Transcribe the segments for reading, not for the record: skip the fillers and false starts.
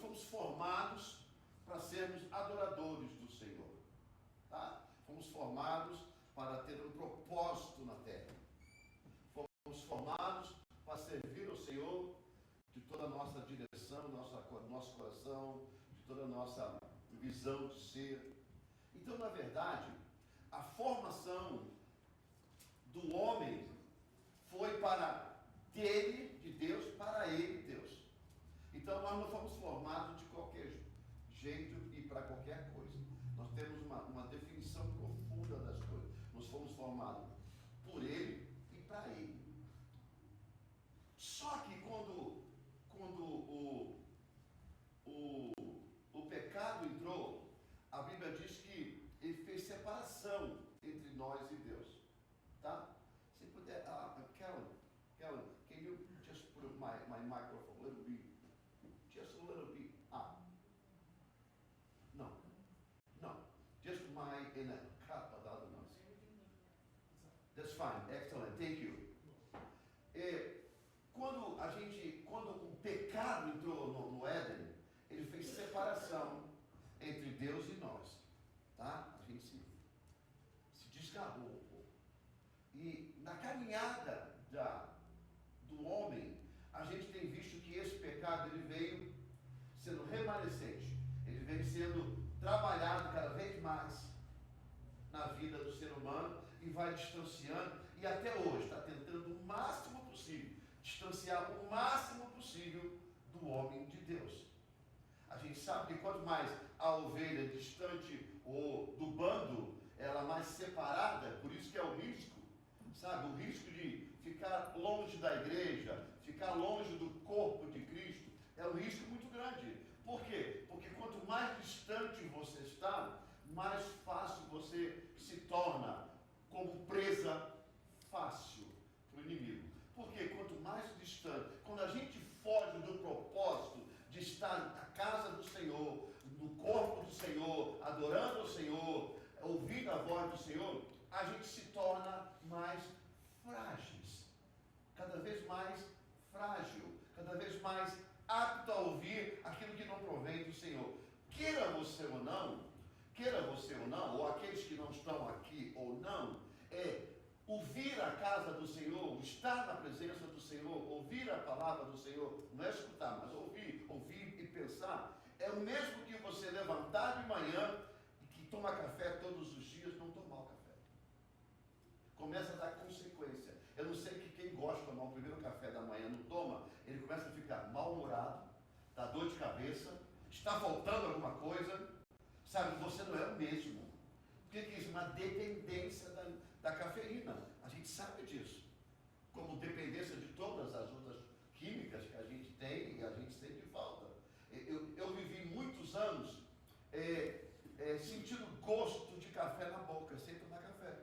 fomos formados para sermos adoradores do Senhor. Tá? Fomos formados para ter um propósito na terra. Fomos formados para servir ao Senhor de toda a nossa direção, nosso coração, de toda a nossa visão de ser. Então, na verdade, a formação do homem foi para dele, de Deus, para ele, Deus. Então, nós não fomos formados de qualquer jeito e para qualquer coisa. Nós temos uma definição profunda das coisas. Nós fomos formados por ele e para ele. Só que quando o pecado entrou, a Bíblia diz que ele fez separação entre nós e Deus. Tá? Se puder, Kellen, can you just put my microphone a little bit, just a little bit up? No, just my in a cut of the other ones. That's fine, excellent, thank you. Quando o pecado entrou no Éden, ele fez separação entre Deus e nós, tá? A gente se desgarrou um pouco. E na caminhada do homem, a gente tem visto que esse pecado ele veio sendo remanescente, ele veio sendo trabalhado cada vez mais na vida do ser humano e vai distanciando, e até hoje está tentando o máximo possível, distanciar o máximo possível do homem de Deus. A gente sabe que quanto mais a ovelha distante do bando, ela mais separada, por isso que é o risco, sabe? O risco de ficar longe da igreja, ficar longe do corpo de Cristo, é um risco muito grande. Por quê? Porque quanto mais distante você está, mais fácil você se torna como presa fácil para o inimigo. Porque quanto mais distante, quando a gente foge do propósito de estar na casa do Senhor, no corpo do Senhor, adorando o Senhor, ouvindo a voz do Senhor, a gente se torna mais frágeis, cada vez mais frágil, cada vez mais apto a ouvir aquilo que não provém do Senhor. Queira você ou não, ou aqueles que não estão aqui ou não, ouvir a casa do Senhor, estar na presença do Senhor, ouvir a palavra do Senhor, não é escutar, mas ouvir e pensar, é o mesmo que você levantar de manhã e que toma café todos os dias, não tomar o café. Começa a dar consequência. Eu não sei que quem gosta de tomar o primeiro café da manhã não toma, ele começa a ficar mal-humorado, dá dor de cabeça, está faltando alguma coisa, sabe, você não é o mesmo. O que é isso? Uma dependência da cafeína. A gente sabe disso. Como dependência de todas as outras químicas que a gente tem e a gente sente falta. Eu vivi muitos anos sentindo gosto de café na boca, sem tomar café.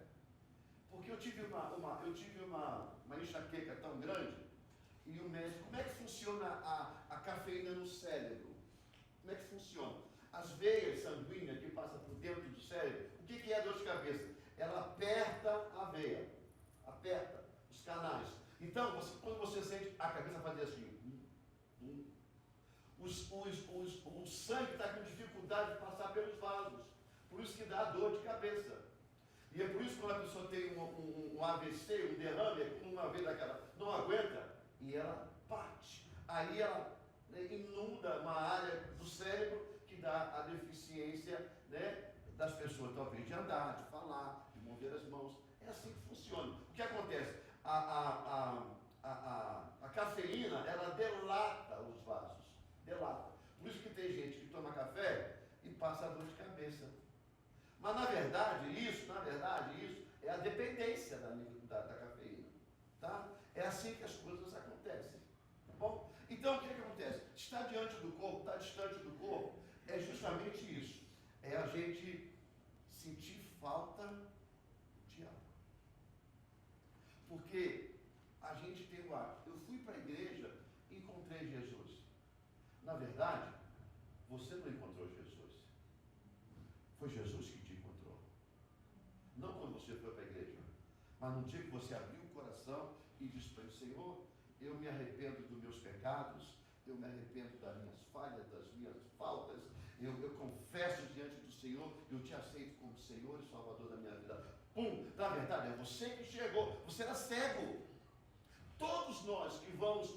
Porque eu tive uma enxaqueca tão grande, e o médico, como é que funciona a cafeína no cérebro? Como é que funciona? As veias sanguíneas que passam por dentro do cérebro, o que é dor de cabeça? Ela aperta a veia, aperta os canais. Então, quando você sente a cabeça fazer assim, o sangue está com dificuldade de passar pelos vasos, por isso que dá dor de cabeça. E é por isso que quando a pessoa tem um AVC, um derrame, uma vez daquela, não aguenta, e ela parte. Aí ela inunda uma área do cérebro que dá a deficiência, né, das pessoas, talvez, de andar, de falar, de mover as mãos. É assim que funciona. O que acontece? A cafeína, ela delata os vasos. Delata. Por isso que tem gente que toma café e passa a dor de cabeça. Mas, na verdade, isso é a dependência da cafeína. Tá? É assim que as coisas acontecem. Tá bom? Então, o que acontece? Estar diante do corpo, estar distante do corpo, é justamente isso. É a gente sentir falta de algo. Porque a gente tem o hábito. Eu fui para a igreja e encontrei Jesus. Na verdade, você não encontrou Jesus. Foi Jesus que te encontrou. Não quando você foi para a igreja, mas no dia que você abriu o coração e disse para o Senhor, eu me arrependo dos meus pecados, eu me arrependo das minhas falhas, das minhas faltas, eu confesso diante do Senhor, eu te aceito como Senhor e Salvador da minha vida. Pum, na verdade é você que chegou, você era cego. Todos nós que vamos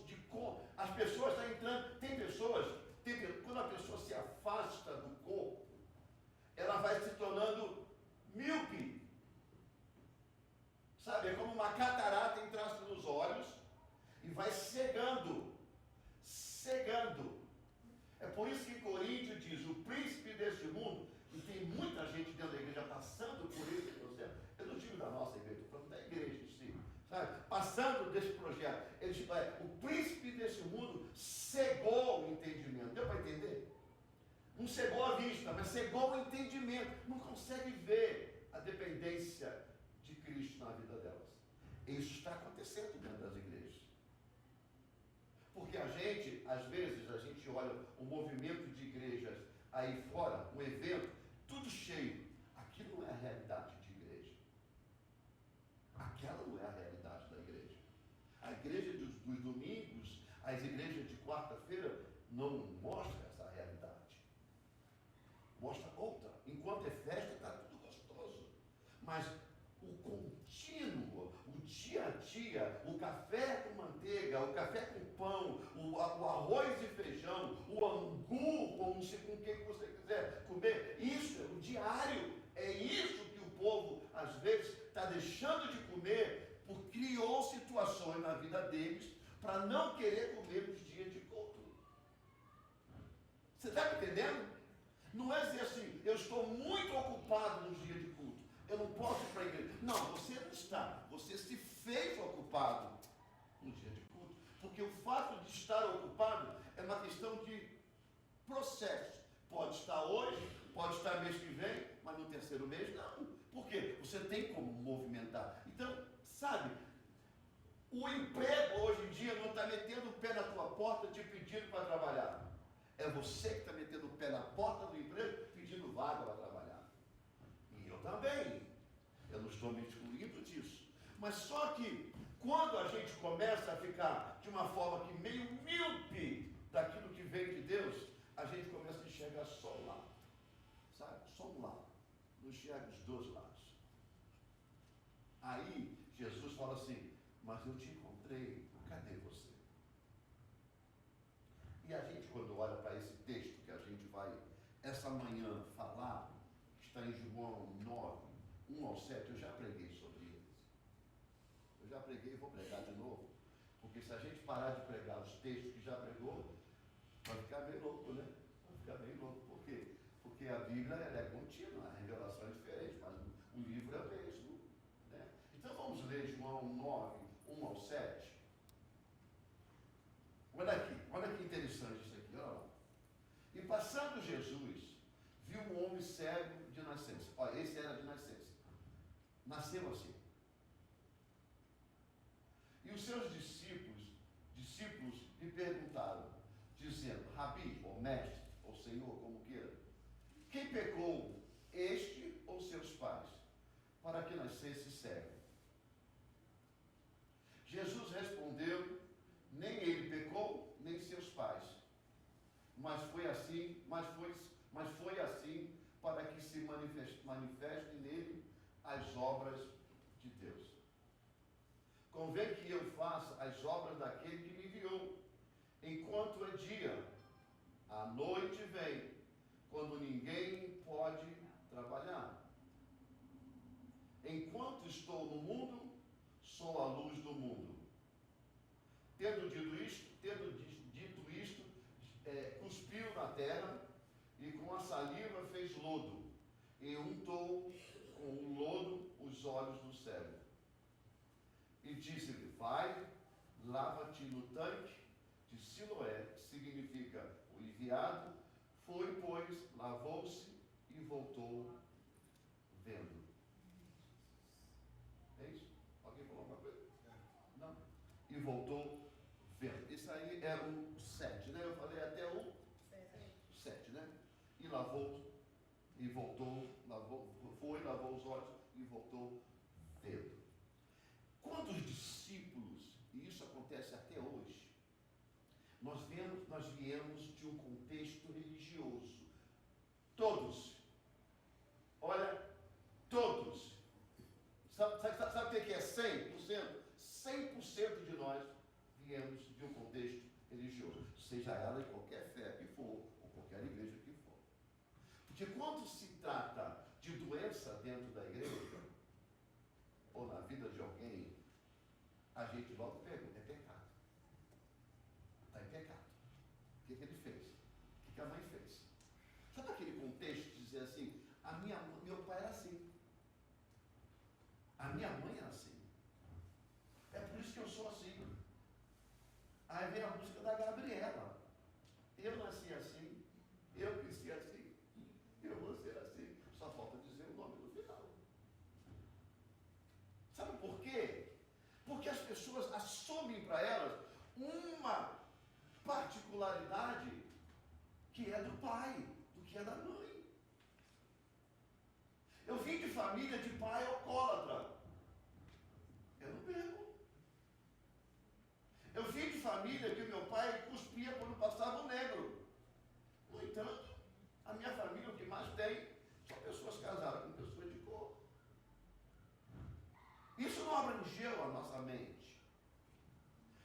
as pessoas estão entrando, quando a pessoa se afasta do corpo, ela vai se tornando míope. Sabe, é como uma catarata entrasse nos olhos e vai cegando. É por isso que Coríntios diz, o príncipe deste mundo, e tem muita gente dentro da igreja passando por esse processo. Eu não digo da nossa igreja, estou falando da igreja em si, sabe? Passando desse projeto. O príncipe desse mundo cegou o entendimento. Deu para entender? Não cegou a vista, mas cegou o entendimento. Não consegue ver a dependência de Cristo na vida delas. Isso está acontecendo dentro das igrejas. Porque às vezes, a gente olha o movimento de igrejas aí fora, um evento, tudo cheio. Aquilo não é a realidade de igreja. Aquela não é a realidade da igreja. A igreja dos domingos, as igrejas de quarta-feira, não mostra essa realidade. Mostra outra. Enquanto é festa, está tudo gostoso. Mas o contínuo, o dia a dia, o café com manteiga, o café com pão, o arroz e feijão, o angu, ou não sei com o que você quiser comer, isso é o diário. É isso que o povo, às vezes, está deixando de comer, porque criou situações na vida deles para não querer comer nos dias de culto. Você está me entendendo? Não é dizer assim, eu estou muito ocupado nos dias de culto, eu não posso ir para a igreja. Não, você não está. Você se fez ocupado no dia de culto. Porque o fato de estar ocupado é uma questão de processo. Pode estar hoje, pode estar mês que vem, mas no terceiro mês não. Por quê? Você tem como movimentar. Então, sabe, o emprego hoje em dia não está metendo o pé na tua porta te pedindo para trabalhar. É você que está metendo o pé na porta do emprego pedindo vaga para trabalhar. E eu também. Eu não estou me excluindo disso. Mas só que quando a gente começa a ficar de uma forma que meio míope daquilo que vem de Deus, a gente começa a enxergar só um lado. Sabe? Só um lado. Não enxerga os dois lados. Aí Jesus fala assim, mas eu te encontrei, cadê você? E a gente, quando olha para esse texto que a gente vai, essa manhã, falar, que está em João 9, 1 ao 7, eu já preguei sobre eles. Eu já preguei e vou pregar de novo. Porque se a gente parar de pregar os textos que já pregou, vai ficar meio louco, né? Vai ficar meio louco. Por quê? Porque a Bíblia ela é contínua, a revelação é diferente, mas o livro é o mesmo. Né? Então vamos ler João 9, 1 ao 7. Olha que interessante isso aqui, olha lá. E passando Jesus, viu um homem cego de nascença. Olha, esse era de nascença. Nasceu assim. E os seus discípulos lhe perguntaram, dizendo, Rabi, ou mestre, ou Senhor, como queira, quem pecou, este ou seus pais, para que nascesse cego? Jesus respondeu, nem ele pecou, nem seus pais, mas foi assim para que se manifeste nele as obras de Deus. Convém que eu faça as obras daquele que me enviou, enquanto é dia. A noite vem, quando ninguém pode trabalhar. Enquanto estou no mundo, sou a luz do mundo. Tendo dito isto, cuspiu na terra e com a saliva fez lodo e untou com o lodo os olhos do cego. E disse-lhe, vai, lava-te no tanque de Siloé, que significa o enviado. Foi, pois, lavou-se e voltou vendo. É isso? Alguém falou alguma coisa? Não. E voltou vendo. Isso aí é o 7, né? Eu falei até o 7, né? E lavou, e voltou, lavou os olhos e voltou vendo. Quando os discípulos, e isso acontece até hoje, nós nós viemos de um contexto religioso. Todos. Olha, todos. Sabe o que é 100%? 100% de nós viemos de um contexto religioso. Seja ela em qualquer fé que for, ou qualquer igreja que for. Porque quando se trata de doença dentro da igreja, ou na vida de alguém, a gente logo pergunta, é pecado. Está em pecado. O que ele fez? O que a mãe fez? Sabe aquele contexto de dizer assim, meu pai era assim. A minha mãe era assim. É por isso que eu sou assim. Aí vem a música da Gabriela. Eu nasci assim, eu cresci assim, eu vou ser assim. Só falta dizer o nome no final. Sabe por quê? Porque as pessoas assumem para elas uma particularidade que é do pai, do que é da mãe. Eu vim de família de pai alcoólatra. Eu não bebo. Eu vim de família que o meu pai cuspia quando passava o negro. No entanto, a minha família, o que mais tem, são pessoas casadas com pessoas de cor. Isso não abrangeu a nossa mente.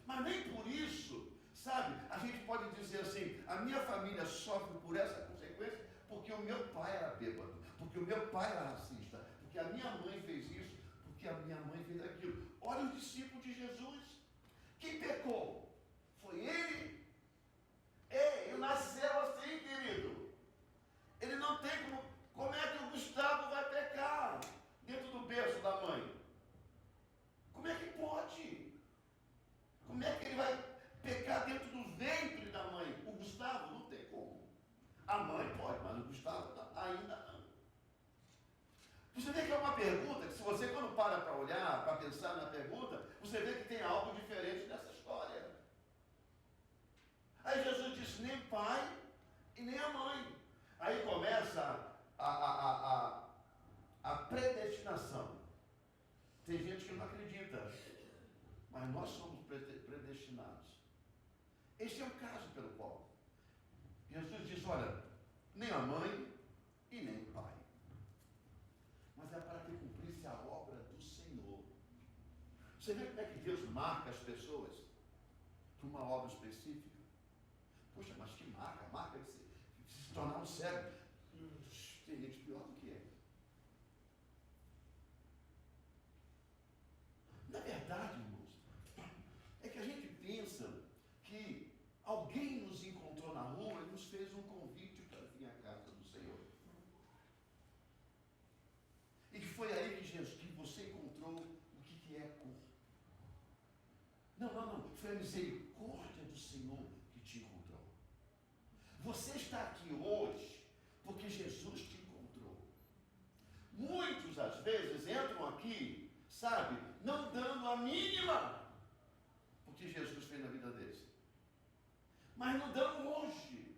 Mas nem por isso, sabe, a gente pode dizer assim, a minha família sofre por essa consequência porque o meu pai era bêbado, porque o meu pai era racista, porque a minha mãe fez isso, porque a minha mãe fez aquilo. Olha os discípulos de Jesus. Quem pecou? Foi ele? Ele nasceu assim, querido. Ele não tem como é que o Gustavo vai pecar dentro do berço da mãe? Como é que pode? Como é que ele vai pecar dentro do ventre da mãe? O Gustavo não tem como. A mãe pode, mas o Gustavo ainda não. Você vê que é uma pergunta que, se você quando para olhar, para pensar na pergunta, você vê que tem algo diferente nessa história. Aí Jesus disse, nem pai e nem a mãe. Aí começa a predestinação. Tem gente que não acredita, mas nós somos predestinados. Este é o caso pelo qual Jesus diz, olha, nem a mãe e nem o pai. Mas é para que cumprisse a obra do Senhor. Você vê como é que Deus marca as pessoas para uma obra específica? Poxa, mas que marca? Marca de se tornar um cego. Tem gente pior do que é. Na verdade, irmãos, é que a gente pensa que alguém nos encontrou na rua e nos fez um convite para vir à casa do Senhor. E que foi aí que você encontrou o que é cor. Não. Foi a misericórdia do Senhor que te encontrou. Você está aqui hoje porque Jesus te encontrou. Muitos, às vezes, entram aqui, sabe, não dando a mínima o que Jesus fez na vida deles. Mas não dão hoje.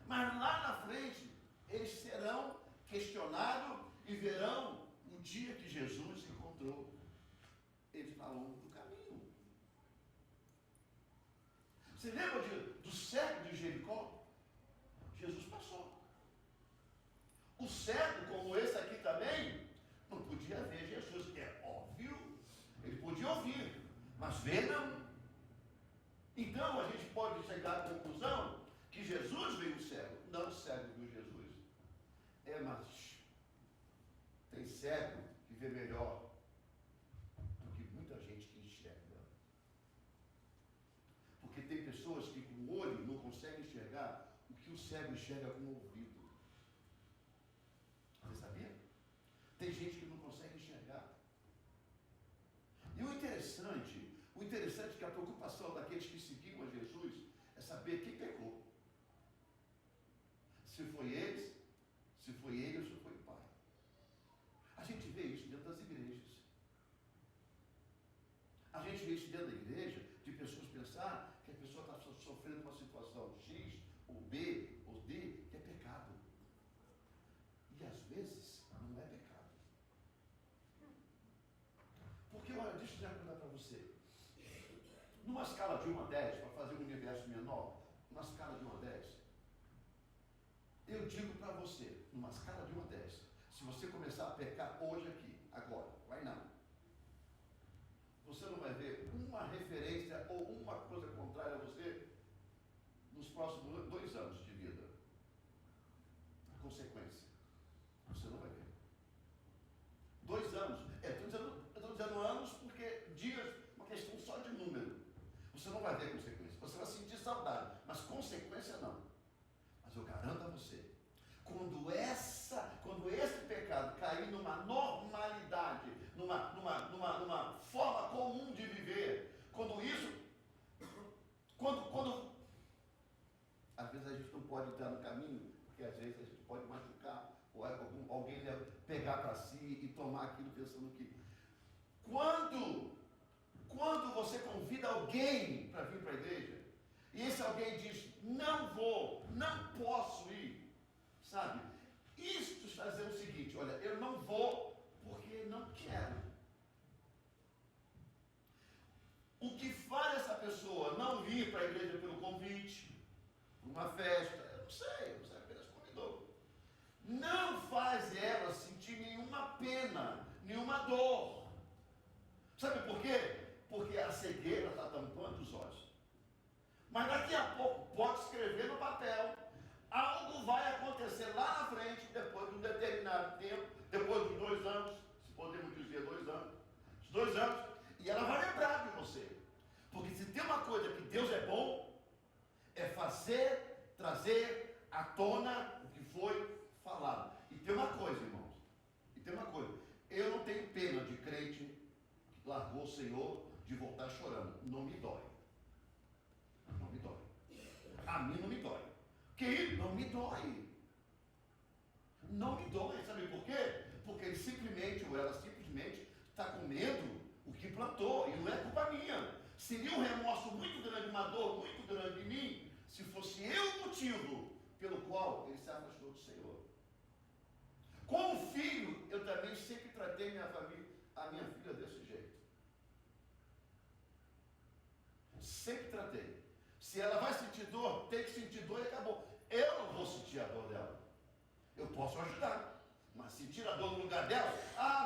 Mas lá na frente, eles serão questionados e verão o dia que Jesus encontrou eles ao longo do caminho. Você lembra do cego de Jericó? Jesus passou. O cego, como esse aqui também, não podia ver Jesus. É óbvio, ele podia ouvir, mas ver não. Então a gente pode chegar à conclusão que Jesus veio cego, não o cego viu Jesus. Mas tem cego que vê melhor do que muita gente que enxerga. Porque tem pessoas que com o olho não conseguem enxergar o que o cego enxerga com o ouvido. Você sabia? Tem gente que não consegue enxergar. E o interessante é que a preocupação daqueles que seguiam a Jesus é saber quem pecou. Se foi eles, se foi ele ou se foi o pai. A gente vê isso dentro das igrejas. A gente vê isso dentro da igreja, de pessoas pensar que a pessoa está sofrendo uma situação X, ou B, ou D, que é pecado. E às vezes não é pecado. Porque, olha, deixa eu já contar para você. Numa escala de 1 a 10, para fazer um universo menor, digo para você, numa escala de 1 a 10, se você começar a pecar hoje aqui, agora, vai não, você não vai ver uma referência ou uma coisa contrária a você nos próximos 2 anos de vida. A consequência, você não vai ver. 2 anos, estou dizendo anos porque dias, uma questão só de número. Você não vai ver consequência, você vai sentir saudade, mas consequência não. Mas eu garanto a você, quando esse pecado cair numa normalidade, numa forma comum de viver, às vezes a gente não pode entrar no caminho, porque às vezes a gente pode machucar, ou alguém pegar para si e tomar aquilo pensando que quando você convida alguém para vir para a igreja, e esse alguém diz, não vou, não posso ir, sabe? Isto está dizendo o seguinte, olha, eu não vou porque não quero. O que faz essa pessoa não vir para a igreja pelo convite, uma festa, eu não sei, você apenas convidou. Não faz ela sentir nenhuma pena, nenhuma dor. Sabe por quê? Porque a cegueira está tampando os olhos. Mas daqui a pouco pode escrever no papel. Algo vai acontecer lá na frente, depois de um determinado tempo, depois de 2 anos, se podemos dizer 2 anos, 2 anos, e ela vai lembrar de você. Porque se tem uma coisa que Deus é bom, é trazer à tona o que foi falado. E tem uma coisa, irmãos, eu não tenho pena de crente que largou o Senhor de voltar chorando. Não me dói. Não me dói. A mim não me dói. Que não me dói. Não me dói. Sabe por quê? Porque ele simplesmente, ou ela simplesmente, está comendo o que plantou. E não é culpa minha. Seria um remorso muito grande, uma dor muito grande em mim, se fosse eu o motivo pelo qual ele se afastou do Senhor. Como filho, eu também sempre tratei a minha filha desse jeito. Sempre tratei. Se ela vai sentir dor, tem que sentir dor e acabou. Eu não vou sentir a dor dela. Eu posso ajudar. Mas sentir a dor no lugar dela,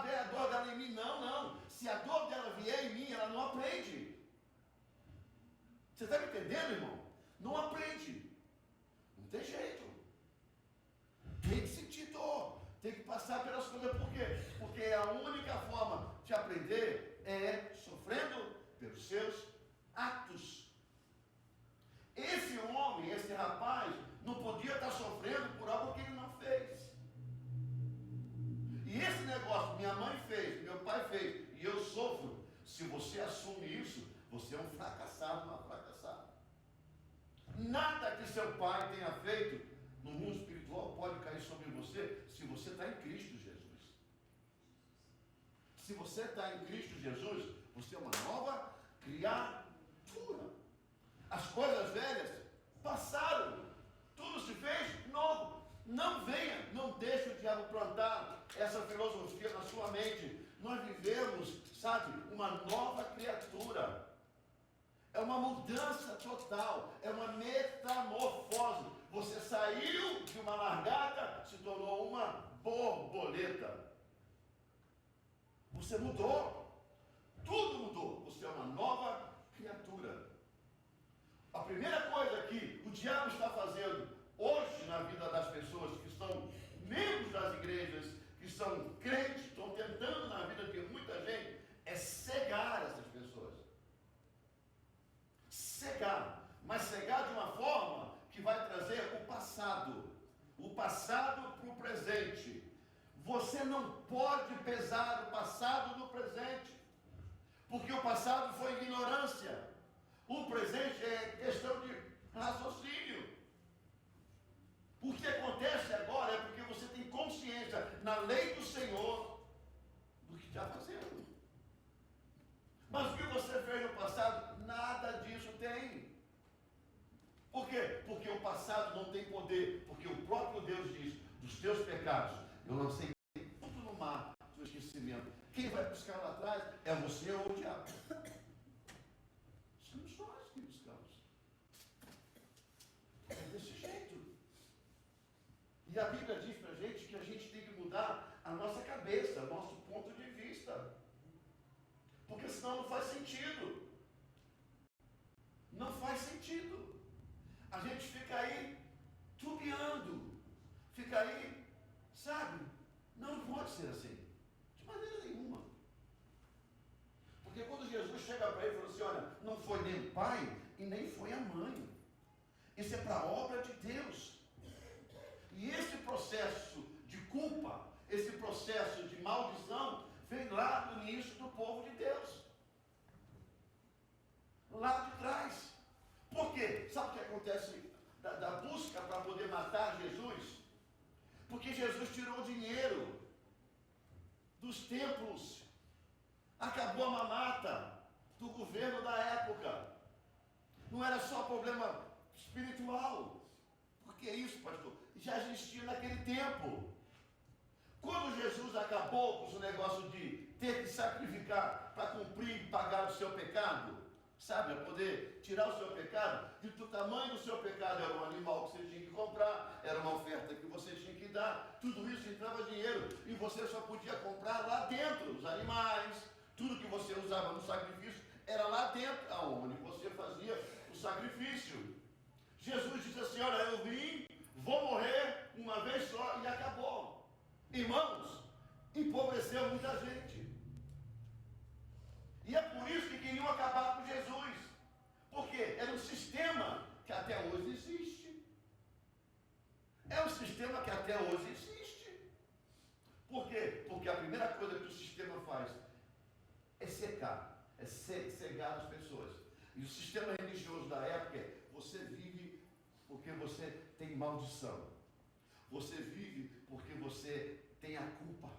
vem a dor dela em mim. Não. Se a dor dela vier em mim, ela não aprende. Você está me entendendo, irmão? Não aprende. Não tem jeito. Tem que sentir dor. Tem que passar pelas coisas. Por quê? Porque a única forma de aprender é sofrendo pelos seus atos. Esse homem, esse rapaz, não podia estar sofrendo por algo que ele não fez. E esse negócio, minha mãe fez, meu pai fez, e eu sofro. Se você assume isso, você é um fracassado, uma fracassada. Nada que seu pai tenha feito no mundo espiritual pode cair sobre você se você está em Cristo Jesus. Se você está em Cristo Jesus, você é uma nova criatura. As coisas velhas passaram, tudo se fez novo. Não venha, não deixe o diabo plantar essa filosofia na sua mente. Nós vivemos, sabe, uma nova criatura. É uma mudança total, é uma metamorfose. Você saiu de uma largata, se tornou uma borboleta. Você mudou, tudo mudou. Você é uma nova criatura. A primeira coisa que o diabo está fazendo hoje na vida das pessoas que são membros das igrejas, que são crentes, estão tentando na vida de muita gente, é cegar essas pessoas. Cegar, mas cegar de uma forma que vai trazer o passado para o presente. Você não pode pesar o passado no presente, porque o passado foi ignorância. O presente é questão de raciocínio. O que acontece agora é porque você tem consciência na lei do Senhor do que está fazendo. Mas o que você fez no passado, nada disso tem. Por quê? Porque o passado não tem poder. Porque o próprio Deus diz, dos teus pecados, eu lancei tudo no mar do esquecimento. Quem vai buscar lá atrás é você ou o diabo. Somos nós que buscamos. É desse jeito. E E a Bíblia diz para a gente que a gente tem que mudar a nossa cabeça, o nosso ponto de vista. Porque senão não faz sentido. Não faz sentido. A gente fica aí tubiando. Fica aí, sabe? Não pode ser assim. De maneira nenhuma. Porque quando Jesus chega para ele e fala assim, olha, não foi nem o pai e nem foi a mãe. Isso é para a obra de Deus. E esse processo de culpa, esse processo de maldição, vem lá do início do povo de Deus. Lá de trás. Por quê? Sabe o que acontece da busca para poder matar Jesus? Porque Jesus tirou dinheiro dos templos. Acabou a mamata do governo da época. Não era só problema espiritual. Por que isso, pastor? Já existia naquele tempo. Quando Jesus acabou com o negócio de ter que sacrificar para cumprir e pagar o seu pecado, sabe, para poder tirar o seu pecado, e do tamanho do seu pecado era um animal que você tinha que comprar, era uma oferta que você tinha que dar, tudo isso entrava dinheiro, e você só podia comprar lá dentro, os animais, tudo que você usava no sacrifício, era lá dentro, aonde você fazia o sacrifício. Jesus disse assim, olha, eu vim, vou morrer uma vez só e acabou. Irmãos, empobreceu muita gente. E é por isso que queriam acabar com Jesus. Porque era um sistema que até hoje existe. É um sistema que até hoje existe. Por quê? Porque a primeira coisa que o sistema faz é secar, é cegar as pessoas. E o sistema religioso da época é, você vive porque você tem maldição. Você vive porque você tem a culpa.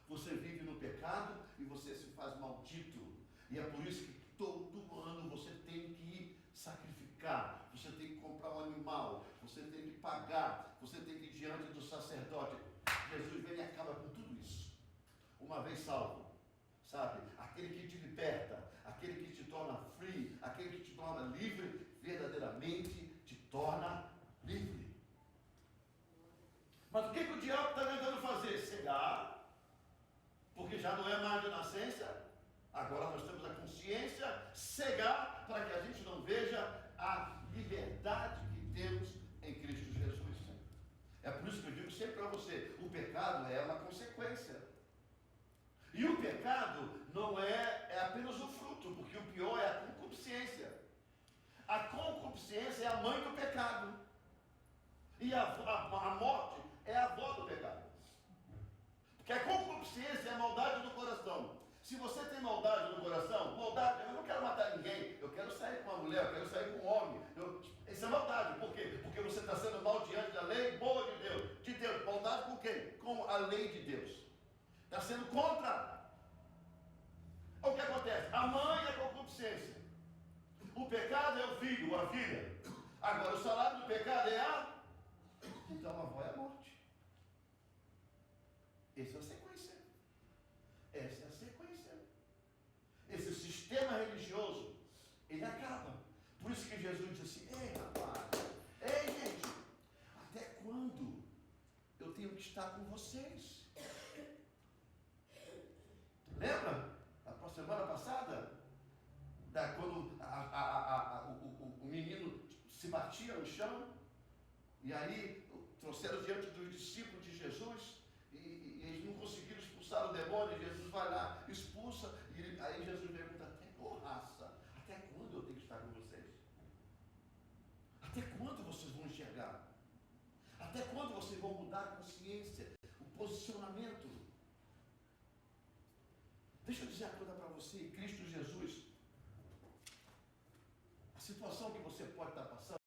Você vive no pecado e você se faz maldito. E é por isso que todo ano você tem que sacrificar. Você tem que comprar um animal. Você tem que pagar. Você tem que ir diante do sacerdote. Jesus vem e acaba com tudo isso. Uma vez salvo. Sabe? Aquele que te liberta. Aquele que te torna free. Aquele que te torna livre. Verdadeiramente te torna livre. Mas o que o diabo está tentando fazer? Cegar. Porque já não é mais de nascença, agora nós temos a consciência, cegar para que a gente não veja a liberdade que temos em Cristo Jesus. É por isso que eu digo sempre para você, o pecado é uma consequência. E o pecado não é apenas o fruto, porque o pior é a concupiscência. A concupiscência é a mãe do pecado. E a morte é a avó do pecado. Porque a concupiscência é a maldade do coração. Se você tem maldade no coração, maldade, eu não quero matar ninguém, eu quero sair com uma mulher, eu quero sair com um homem. Isso é maldade. Por quê? Porque você está sendo mal diante da lei boa de Deus. De Deus. Maldade com quem? Com a lei de Deus. Está sendo contra. O que acontece? A mãe é a concupiscência. O pecado é o filho, a filha. Agora, o salário do pecado é a... Então, a avó é a morte. Essa é a sequência. Essa é a sequência. Esse sistema religioso, ele acaba. Por isso que Jesus disse assim, ei rapaz, ei gente, até quando eu tenho que estar com vocês? Lembra? A semana passada, quando o menino se batia no chão, e aí trouxeram diante dos discípulos de Jesus, e eles não conseguiram expulsar o demônio, e Jesus vai lá, expulsa, e aí Jesus pergunta, raça, até quando eu tenho que estar com vocês? Até quando vocês vão enxergar? Até quando vocês vão mudar a consciência, o posicionamento? Deixa eu dizer uma coisa para você, Cristo Jesus, a situação que você pode estar passando,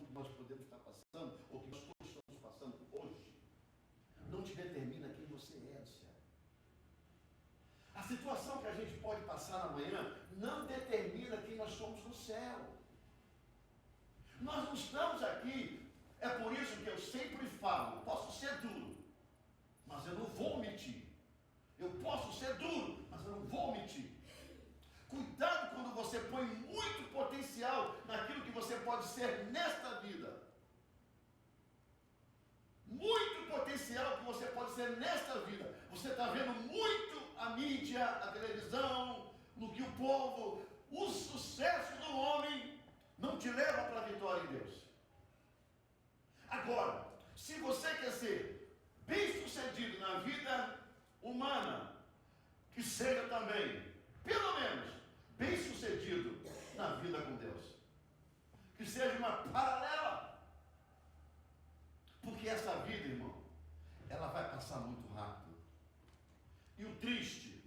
que nós podemos estar passando, ou que nós todos estamos passando hoje, não te determina quem você é do céu. A situação que a gente pode passar amanhã não determina quem nós somos no céu. Nós não estamos aqui, é por isso que eu sempre falo, posso ser duro, mas eu não vou mentir. Eu posso ser duro, mas eu não vou mentir. Cuidado quando você põe muito potencial naquilo que você pode ser nesta vida. você nesta vida, você está vendo muito a mídia, a televisão, no que o povo, o sucesso do homem não te leva para a vitória em Deus. Agora, se você quer ser bem-sucedido na vida humana, que seja também, pelo menos, bem-sucedido na vida com Deus. Que seja uma paralela. Porque essa vida, irmão, ela vai passar muito rápido. E o triste,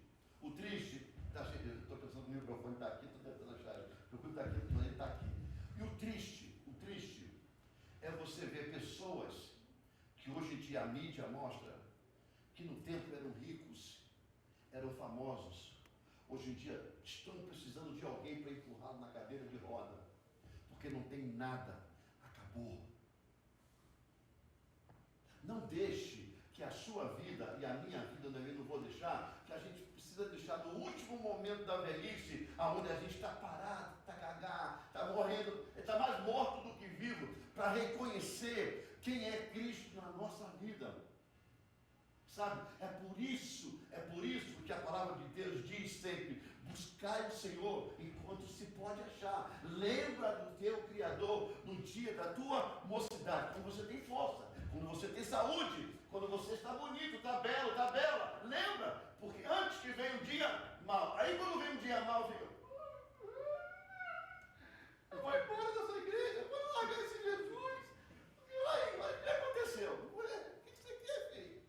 tá cheio, eu estou pensando que o microfone está aqui, estou tentando achar, o microfone está aqui, ele está aqui. E o triste é você ver pessoas que hoje em dia a mídia mostra que no tempo eram ricos, eram famosos, hoje em dia estão precisando de alguém para empurrá-lo na cadeira de roda, porque não tem nada, acabou. Não deixe que a sua vida e a minha vida, eu não vou deixar, que a gente precisa deixar no último momento da velhice, aonde a gente está parado, está cagado, está morrendo, está mais morto do que vivo, para reconhecer quem é Cristo na nossa vida. Sabe, é por isso que a palavra de Deus diz sempre: buscai o Senhor enquanto se pode achar. Lembra do teu Criador no dia da tua mocidade, quando você tem força, quando você tem saúde, quando você está bonito, está belo, está bela. Lembra, porque antes que venha um dia mal, aí quando vem um dia mal, fica: eu vou embora dessa igreja, eu vou largar esse Jesus. E aí, o que aconteceu? Mulher, o que você quer, filho?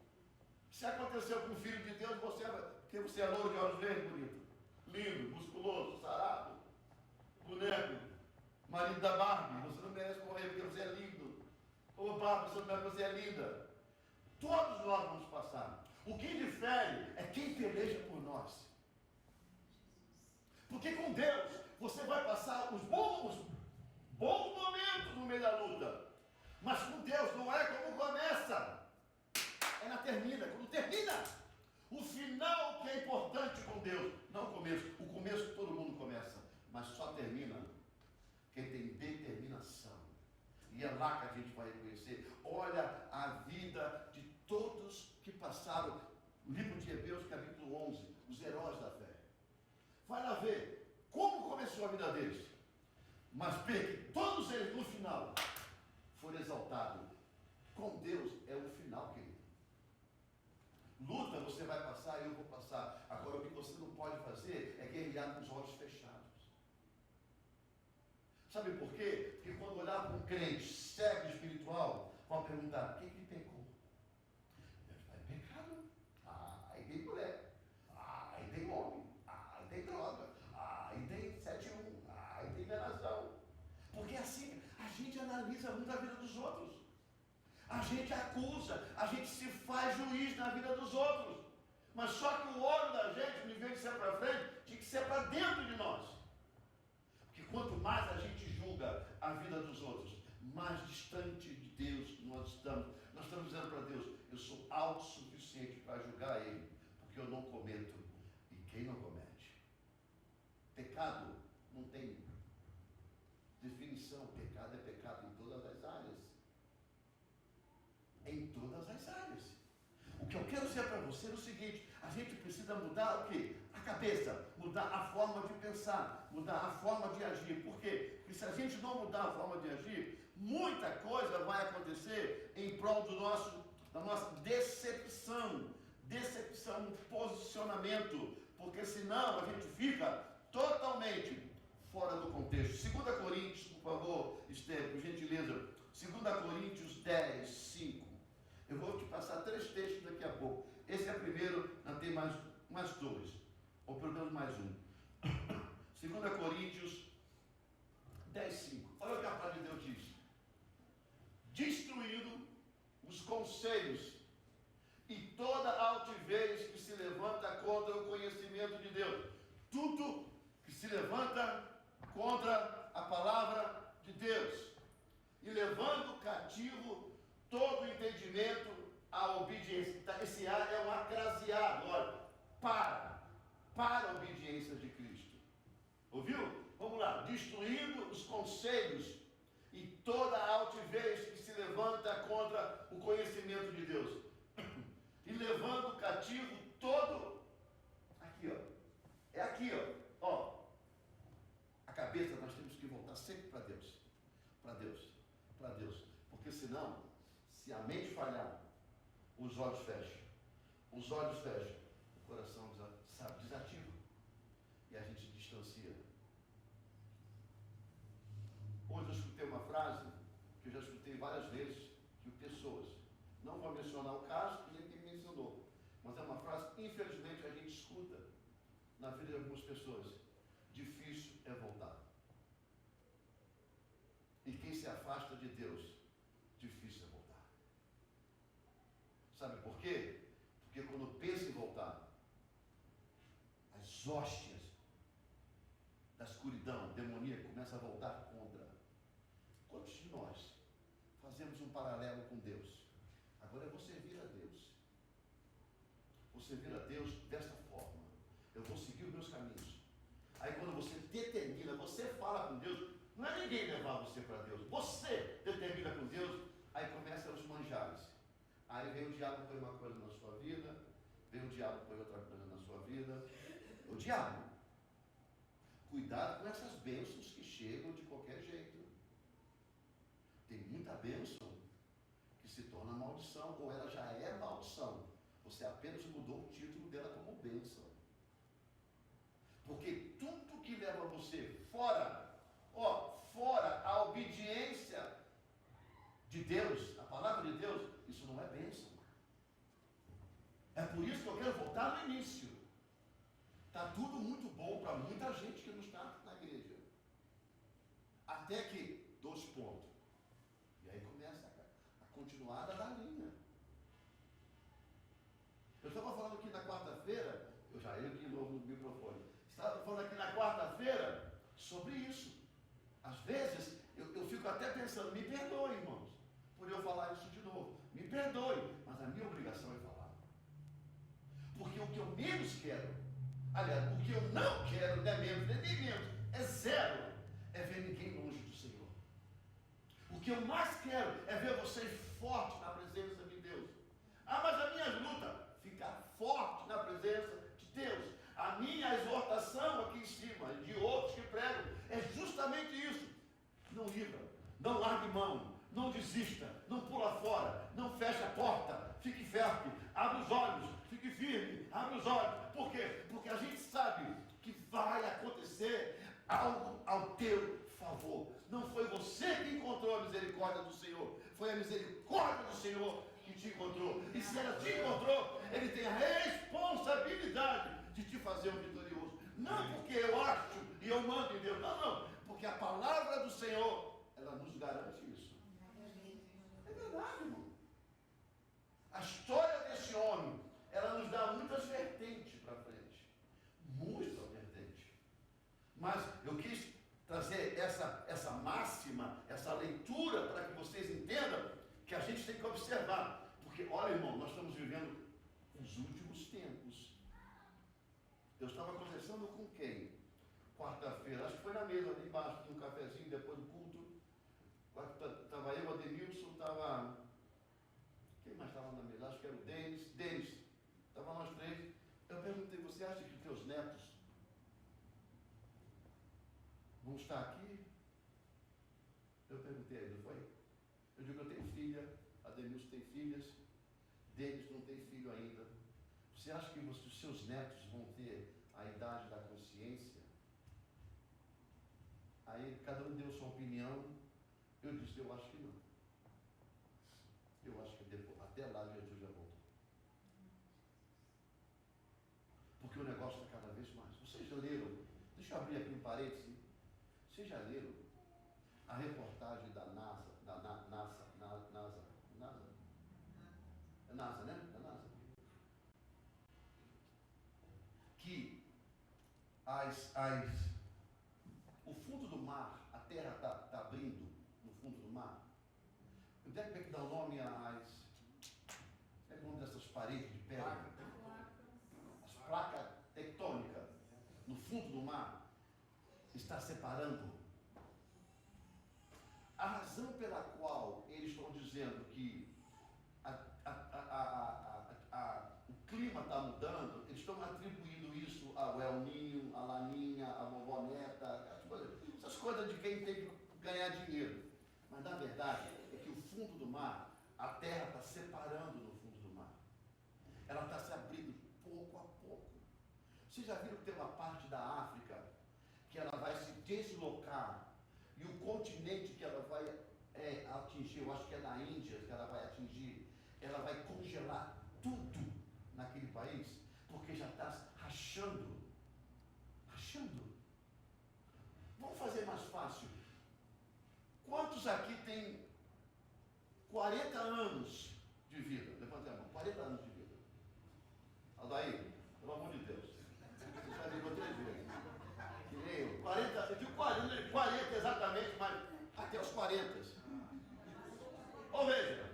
Se aconteceu com o Filho de Deus, porque você é louro de olhos verdes, bonito, lindo, musculoso, sarado, boneco, marido da Barbie, você não merece morrer porque você é lindo. Ô Barbie, você não merece, você é linda. Todos nós vamos passar. O que difere é quem peleja por nós. Porque com Deus, você vai passar os bons momentos no meio da luta. Mas com Deus não é como começa. Termina, quando termina. O final que é importante com Deus, não o começo. O começo todo mundo começa, mas só termina quem tem determinação. E é lá que a gente vai reconhecer. Olha a vida de todos que passaram. O livro de Hebreus, capítulo 11, os heróis da fé. Vai lá ver como começou a vida deles. Mas vê que todos eles no final foram exaltados. Com Deus é o final, querido. Luta você vai passar, eu vou passar. Agora o que você não pode fazer é guerrear com os olhos fechados. Sabe por quê? Porque quando olhar para um crente cego espiritual, vão perguntar: o que ele pecou? É pecado. Aí tem mulher. Aí tem homem. Aí tem droga. Aí tem 7-1. Aí tem enganação. Porque assim a gente analisa muito a vida dos outros. A gente acusa, a gente se faz juiz na vida dos outros. Mas só que o olho da gente, em vez de ser para frente, tinha que ser para dentro de nós. Porque quanto mais a gente julga a vida dos outros, mais distante de Deus nós estamos. Nós estamos dizendo para Deus: eu sou autossuficiente para julgar Ele, porque eu não cometo. E quem não comete? Pecado não tem definição. Pecado é pecado em todas as áreas. Em todas as áreas. O que eu quero dizer para você é o seguinte: a gente precisa mudar o quê? A cabeça, mudar a forma de pensar, mudar a forma de agir. Por quê? Porque se a gente não mudar a forma de agir, muita coisa vai acontecer em prol da nossa decepção, posicionamento, porque senão a gente fica totalmente fora do contexto. 2 Coríntios, por favor, Esther, por gentileza, 2 Coríntios 10, 5. Eu vou te passar 3 textos daqui a pouco. Esse é o primeiro, não tem mais 2, ou pelo menos mais um. 2 Coríntios 10, 5. Olha o que a palavra de Deus diz: destruído os conselhos e toda altivez que se levanta contra o conhecimento de Deus. Tudo que se levanta contra a palavra de Deus. E levando cativo todo o entendimento à obediência. Esse ar é um acraseado, olha, para a obediência de Cristo. Ouviu? Vamos lá. Destruindo os conselhos e toda a altivez que se levanta contra o conhecimento de Deus. E desativo todo. Aqui, ó. É aqui, ó. A cabeça nós temos que voltar sempre para Deus. Para Deus. Para Deus. Porque senão, se a mente falhar, os olhos fecham. Os olhos fecham. O coração desativa. E a gente se distancia. Hoje eu escutei uma frase que eu já escutei várias vezes de pessoas. Não vou mencionar o caso, que ninguém mencionou. Mas é uma frase que infelizmente a gente escuta na vida de algumas pessoas. Difícil é voltar. E quem se afasta de Deus, difícil é voltar. Sabe por quê? Porque quando pensa em voltar, as hóstias da escuridão demoníaca começam a voltar contra. Quantos de nós fazemos um paralelo com Deus? Agora é você vir a Deus. Você vir a Deus desta forma. Eu vou seguir os meus caminhos. Aí quando você determina, você fala com Deus, não é ninguém levar você para Deus. Você determina com Deus, aí começam os manjares. Aí vem o diabo põe uma coisa na sua vida, vem o diabo põe outra coisa na sua vida. O diabo. Cuidado com essas bênçãos que chegam de qualquer jeito. Tem muita bênção que se torna maldição, ou ela já é maldição. Você apenas mudou o título dela como bênção. Porque tudo que leva você fora a obediência de Deus, a palavra de Deus, isso não é bênção. É por isso que eu quero voltar no início. Está tudo muito bom para muita gente que não está na igreja. Até que, 2 pontos. E aí começa a continuada da linha. Eu estava falando aqui na quarta-feira, eu aqui de novo no microfone. Estava falando aqui na quarta-feira sobre isso. Às vezes, eu fico até pensando, me perdoe, irmãos, por eu falar isso de novo. Me perdoe, mas a minha obrigação é falar. Porque o que eu menos quero, aliás, o que eu não quero, não é menos, nem menos, é zero, é ver ninguém longe do Senhor. O que eu mais quero é ver vocês fortes na presença de Deus. Ah, mas a minha luta, ficar forte na presença de Deus. A minha exortação aqui em cima, de outros que pregam, é justamente isso. Não ira, não largue mão, não desista, não pula fora, não feche a porta, fique firme, abre os olhos, fique firme, abre os olhos. Por quê? Porque a gente sabe que vai acontecer algo ao teu favor. Não foi você que encontrou a misericórdia do Senhor, foi a misericórdia do Senhor que te encontrou. E se ela te encontrou, Ele tem a responsabilidade de te fazer um vitorioso. Não porque eu acho e eu mando em Deus, não. Porque a palavra do Senhor, ela nos garante isso. É verdade, irmão. A história desse homem, ela nos dá muitas vertentes para frente. Muita vertente. Mas eu quis trazer essa máxima, essa leitura, para que vocês entendam que a gente tem que observar. Porque, olha, irmão, nós estamos vivendo os últimos tempos. Eu estava conversando com quem? Quarta-feira, acho que foi na mesa ali embaixo, tinha um cafezinho depois do culto. Estava eu, Ademilson, estava... Quem mais estava na mesa? Acho que era o Denis. Estava nós 3. Eu perguntei, você acha que teus netos vão estar aqui? Eu perguntei a ele, não foi? Eu digo, eu tenho filha, Ademilson tem filhas, Denis não tem filho ainda. Você acha que os seus netos vão ter a idade da consciência? Aí cada um deu sua opinião. Eu disse, eu acho que não. Eu acho que depois, até lá Jesus já voltou. Porque o negócio está cada vez mais. Vocês já leram? Deixa eu abrir aqui um parênteses. Vocês já leram a reportagem da NASA, É NASA, né? É NASA. Que o fundo do mar, a terra está abrindo no fundo do mar. Onde é que dá o nome às... É o nome dessas paredes de pedra? As placas tectônicas no fundo do mar está separando. A razão pela qual eles estão dizendo que o clima está o El Ninho, a Laninha, a vovó Neta, essas coisas de quem tem que ganhar dinheiro. Mas na verdade é que o fundo do mar, a terra está separando no fundo do mar. Ela está se abrindo pouco a pouco. Vocês já viram que tem uma parte da África que ela vai se deslocar e o continente que ela vai atingir, eu acho que é na Índia que ela vai atingir, ela vai congelar tudo naquele país, porque já está rachando. Vamos fazer mais fácil. Quantos aqui tem 40 anos de vida? Levanta a mão. 40 anos de vida. Aldair, pelo amor de Deus. Você já ligou 3 vezes. Que nem eu. 40, eu digo 40 exatamente, mas até os 40. Ou veja,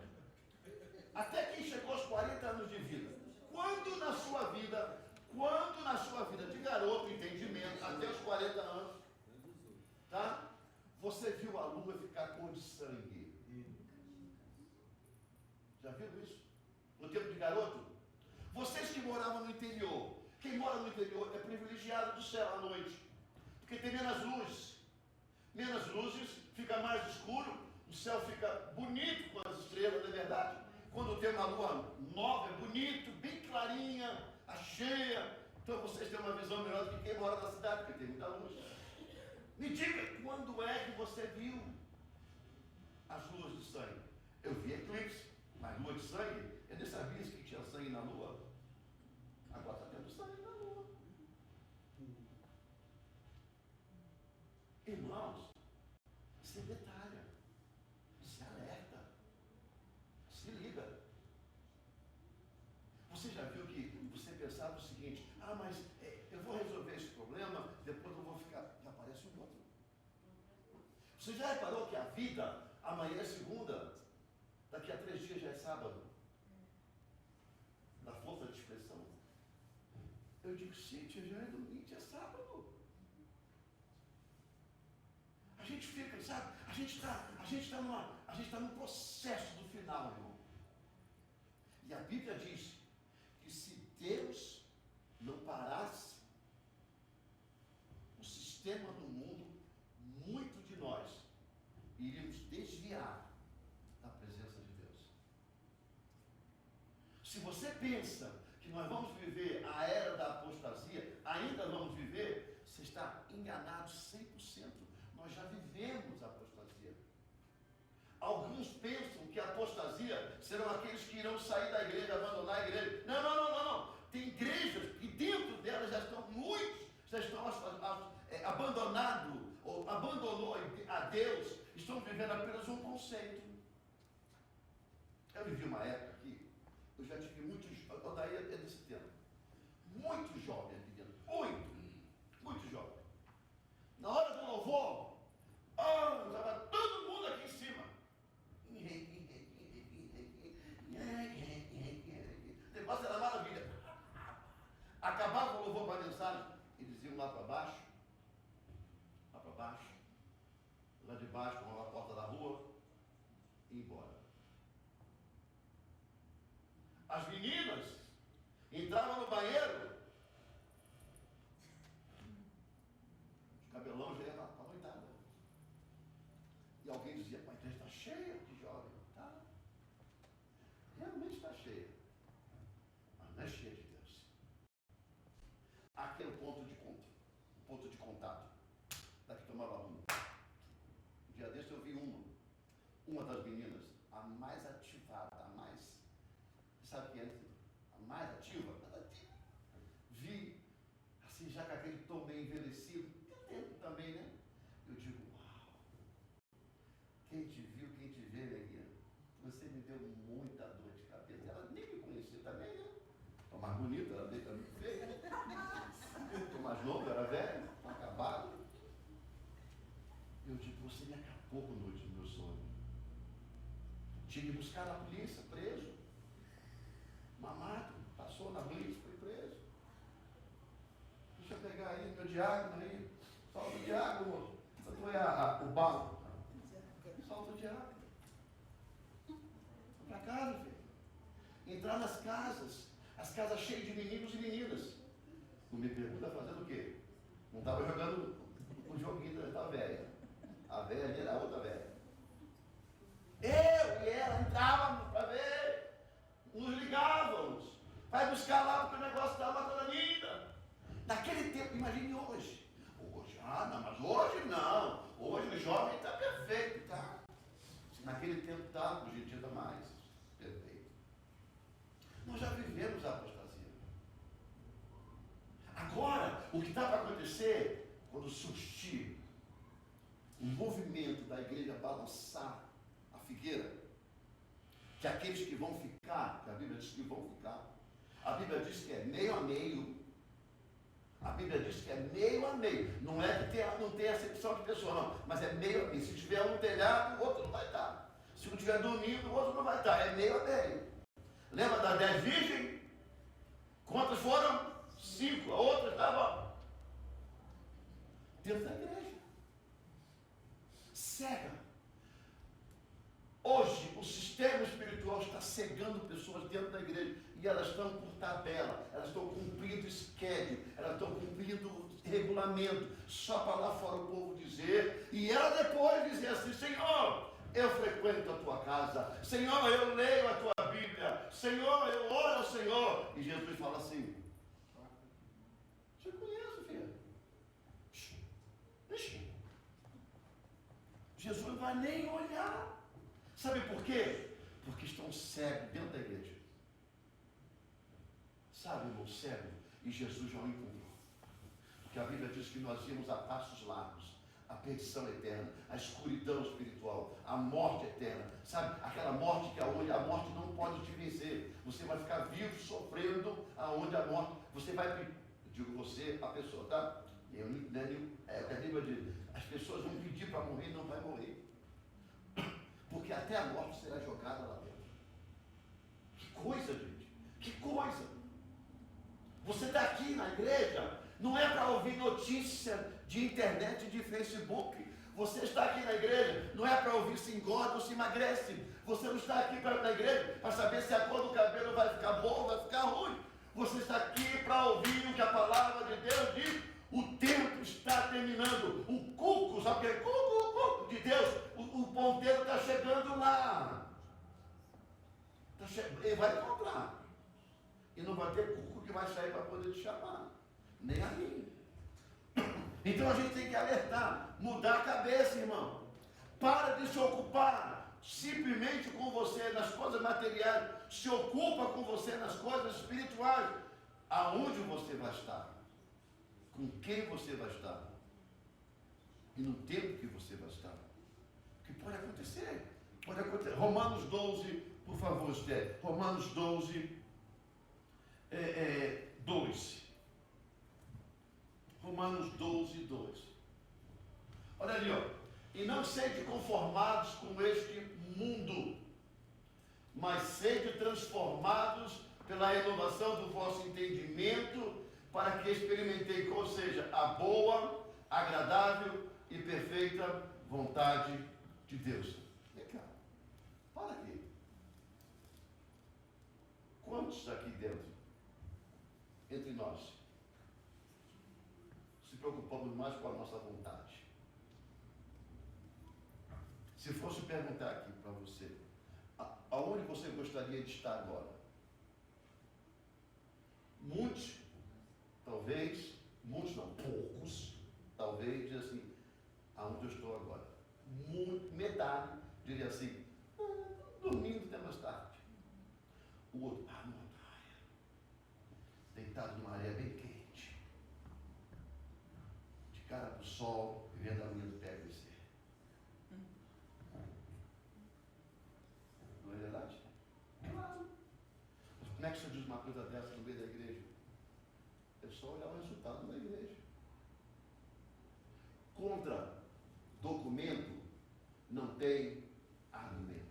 até quem chegou aos 40 anos de vida, quando na sua vida, de garoto, entendimento, até os 40 anos, tá? Você viu a lua ficar cor de sangue. Já viram isso? No tempo de garoto? Vocês que moravam no interior, quem mora no interior é privilegiado do céu à noite, porque tem menos luz. Menos luzes, fica mais escuro, o céu fica bonito com as estrelas, não é verdade? Quando tem uma lua nova, é bonito, bem clarinha, a cheia. Então vocês têm uma visão melhor do que quem mora na cidade, porque tem muita luz. Me diga, quando é que você viu as luas de sangue? Eu vi eclipse, mas lua de sangue, eu nem sabia que tinha sangue na lua. Agora está tendo sangue na lua. Irmãos, se detalha, se alerta, se liga. Você já viu que você pensava o seguinte, mas eu vou resolver esse problema, depois eu vou ficar, já aparece um outro. Você já reparou que a vida, amanhã é segunda, daqui a 3 dias já é sábado? Da força de expressão. Eu digo, Cíntia, já é domingo, já é sábado. A gente fica, sabe? A gente está num processo do final, irmão. E a Bíblia diz que se Deus não parasse o sistema do mundo, muito de nós iríamos desviar da presença de Deus. Se você pensa que nós vamos viver a era da apostasia, ainda vamos viver, você está enganado 100%. Nós já vivemos a apostasia. Alguns pensam que a apostasia serão aqueles que irão sair da igreja, abandonar a igreja. Não. Tem igrejas que dentro delas já estão abandonados, ou abandonou a Deus, estão vivendo apenas um conceito. Eu vivi uma época aqui, eu já tive muitos, daí é desse tempo, muito jovem aqui dentro, muito jovem. Na hora do louvor, estava todo mundo aqui em cima. O negócio era maravilha. Acabava o louvor para a mensagem, eles iam lá para baixo, lá de baixo, com a porta da rua, e ia embora. As meninas entravam no banheiro, os cabelão já iam para a noitada. E alguém dizia, pai, a igreja está cheia de jovem. Tá? Realmente está cheia. Mas não é cheia de Deus. Aqui é o ponto de contato. Daqui tomava rumo. Um dia desse eu vi uma das meninas, a mais ativada, sabe quem é? A mais ativa? Vi, assim, já com aquele tom meio envelhecido, tem tempo também, né? Eu digo, uau, quem te viu, quem te vê, neguinha, você me deu muita dor de cabeça. Ela nem me conhecia também, né? Estou mais bonito, ela veio também feia. Estou mais novo, era velho, acabado. Eu digo, você me acabou com a noite do meu sono. Tinha que buscar na polícia, preso. Mamado, passou na blitz, foi preso. Deixa eu pegar aí meu diácono aí. Solta o diácono, moço. Eu tô aí o banco. Solta o diácono. Vai pra casa, filho. Entrar nas casas. As casas cheias de meninos e meninas. O me pergunta fazendo o quê? Não estava jogando um joguinho da velha. A velha ali era outra velha. Eu e ela entrávamos para ver, nos ligávamos. Vai buscar lá porque o negócio está uma coisa linda. Naquele tempo, imagine hoje. Hoje, não, mas hoje não. Hoje o jovem está perfeito, tá? Naquele tempo está, hoje em dia está mais perfeito. Nós já vivemos a apostasia. Agora, o que está para acontecer, quando surgir um movimento da igreja balançar a figueira, que aqueles que vão ficar, que a Bíblia diz que vão ficar, a Bíblia diz que é meio a meio. A Bíblia diz que é meio a meio. Não é que não tem acepção de pessoa, não. Mas é meio a meio. Se tiver um telhado, o outro não vai estar. Se um tiver dormindo, o outro não vai estar. É meio a meio. Lembra das 10 virgens? Quantas foram? 5. A outra estava dentro da igreja. Cega. Hoje, o sistema espiritual está cegando pessoas dentro da igreja. E elas estão por tabela, elas estão cumprindo schedule, elas estão cumprindo regulamento, só para lá fora o povo dizer, e ela depois dizer assim: Senhor, eu frequento a tua casa, Senhor, eu leio a tua Bíblia, Senhor, eu oro ao Senhor. E Jesus fala assim: te conheço, filho. Jesus não vai nem olhar. Sabe por quê? Porque estão cegos dentro da igreja. Sabe, irmão, cego? E Jesus já o encontrou. Porque a Bíblia diz que nós íamos a passos largos, a perdição eterna, a escuridão espiritual, a morte eterna. Sabe, aquela morte que aonde a morte não pode te vencer. Você vai ficar vivo, sofrendo aonde a morte. Você vai, digo você, a pessoa, tá? A Bíblia diz, as pessoas vão pedir para morrer e não vai morrer. Porque até a morte será jogada lá dentro. Que coisa, gente. Que coisa. Você está aqui na igreja, não é para ouvir notícia de internet e de Facebook. Você está aqui na igreja, não é para ouvir se engorda ou se emagrece. Você não está aqui na igreja para saber se a cor do cabelo vai ficar boa ou vai ficar ruim. Você está aqui para ouvir o que a palavra de Deus diz. O tempo está terminando. O cuco, sabe o que é? Cuco de Deus. O ponteiro está chegando lá. Ele vai encontrar. E não vai ter cuco que vai sair para poder te chamar. Nem a mim. Então a gente tem que alertar. Mudar a cabeça, irmão. Para de se ocupar simplesmente com você nas coisas materiais. Se ocupa com você nas coisas espirituais. Aonde você vai estar? Com quem você vai estar? E no tempo que você vai estar? Porque pode acontecer. Pode acontecer. Romanos 12, por favor, Esther. Romanos 12, 2. Romanos 12, 2. Olha ali, ó. E não sede conformados com este mundo, mas sede transformados pela renovação do vosso entendimento, para que experimentei, ou seja, a boa, agradável e perfeita vontade de Deus. Vem cá, para aqui. Quantos aqui dentro, entre nós, se preocupamos mais com a nossa vontade? Se fosse perguntar aqui para você, aonde você gostaria de estar agora? Muitos, talvez, muitos não, poucos, talvez, diz assim, aonde eu estou agora? Metade diria assim, dormindo até mais tarde. O outro, numa praia, deitado numa areia bem quente, de cara para o sol, vendo a linha do pé crescer. Não é verdade? Claro. Mas como é que você diz uma coisa dessa no meio da igreja? É só olhar o resultado da igreja. Contra documento não tem argumento.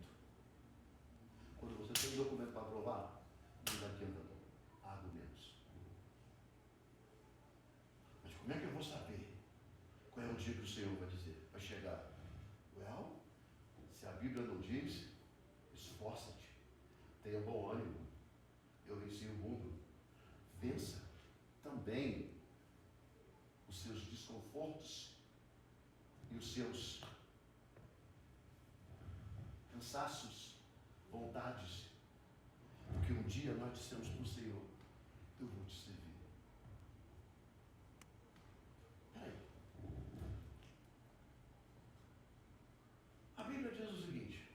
Quando você tem documento para provar, não adianta argumentos. Mas como é que eu vou saber qual é o dia que o Senhor vai dizer? Vai chegar. Well, se a Bíblia não diz, esforça-te, tenha bom ânimo. Eu venci o mundo. Vença também os seus cansaços, vontades, porque um dia nós dissemos para o Senhor, eu vou te servir. Peraí. A Bíblia diz o seguinte,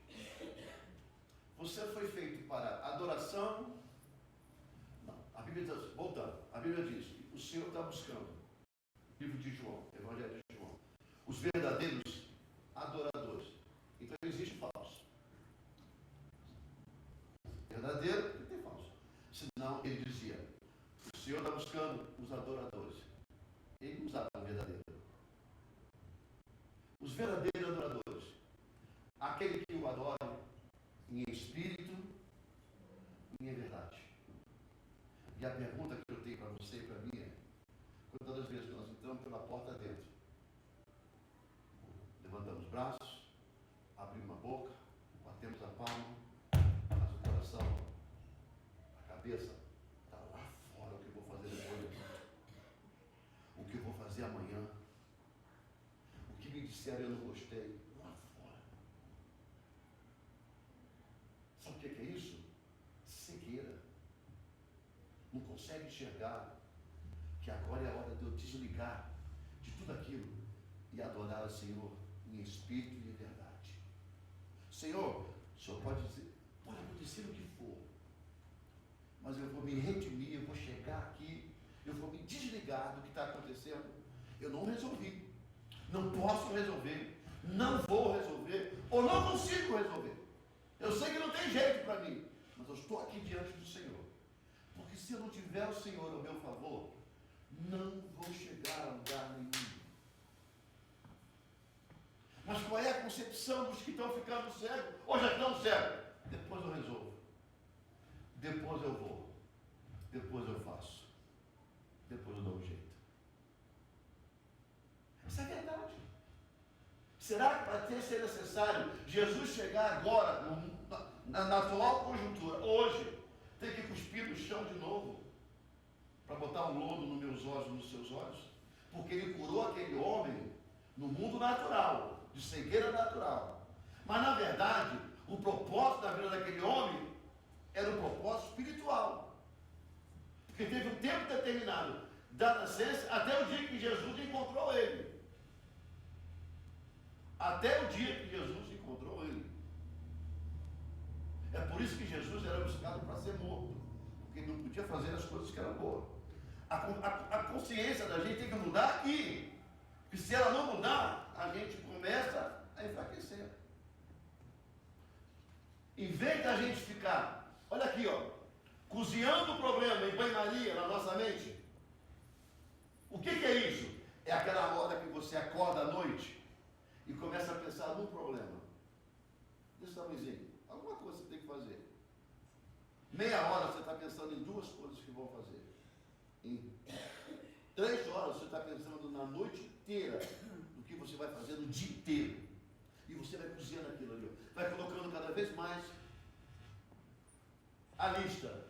você foi feito para adoração. Não, a Bíblia diz, voltando, a Bíblia diz, o Senhor está buscando, livro de João, Evangelho de João, os verdadeiros adoradores. Então existe falso. Verdadeiro e tem falso. Senão ele dizia, o Senhor está buscando os adoradores. Ele não usava o verdadeiro. Os verdadeiros adoradores. Aquele que o adora em espírito e em verdade. E a pergunta que eu tenho para você e para mim é, quantas das vezes nós entramos pela porta dentro, levantamos os braços, abrimos a boca, batemos a palma, mas o coração, a cabeça, está lá fora o que eu vou fazer depois, o que eu vou fazer amanhã, o que me disseram eu não gostei, lá fora. Sabe o que é isso? Cegueira. Não consegue enxergar que agora é a hora de eu desligar de tudo aquilo e adorar o Senhor em espírito e em verdade. Senhor, o Senhor pode dizer, pode acontecer o que for, mas eu vou me redimir, eu vou chegar aqui, eu vou me desligar do que está acontecendo. Eu não resolvi, não posso resolver, não vou resolver, ou não consigo resolver. Eu sei que não tem jeito para mim, mas eu estou aqui diante do Senhor. Porque se eu não tiver o Senhor ao meu favor, não vou chegar a lugar nenhum. Mas qual é a concepção dos que estão ficando cegos? Ou já estão cegos? Depois eu resolvo. Depois eu vou. Depois eu faço. Depois eu dou um jeito. Isso é verdade. Será que para ser necessário Jesus chegar agora, na atual conjuntura, hoje, ter que cuspir no chão de novo, para botar um lodo nos meus olhos, nos seus olhos? Porque ele curou aquele homem no mundo natural, de cegueira natural. Mas na verdade, o propósito da vida daquele homem era um propósito espiritual. Porque teve um tempo determinado da nascença até o dia que Jesus encontrou ele. Até o dia que Jesus encontrou ele. É por isso que Jesus era buscado para ser morto. Porque ele não podia fazer as coisas que eram boas. A consciência da gente tem que mudar aqui. Porque se ela não mudar, a gente começa a enfraquecer. Em vez da gente ficar, olha aqui, ó, cozinhando o problema em banho-maria na nossa mente. O que é isso? É aquela hora que você acorda à noite e começa a pensar num problema. Desse tamanhozinho. Alguma coisa você tem que fazer. Meia hora você está pensando em duas coisas que vão fazer. Em 3 horas você está pensando na noite inteira do que você vai fazer no dia inteiro. E você vai cozinhando aquilo ali. Vai colocando cada vez mais a lista.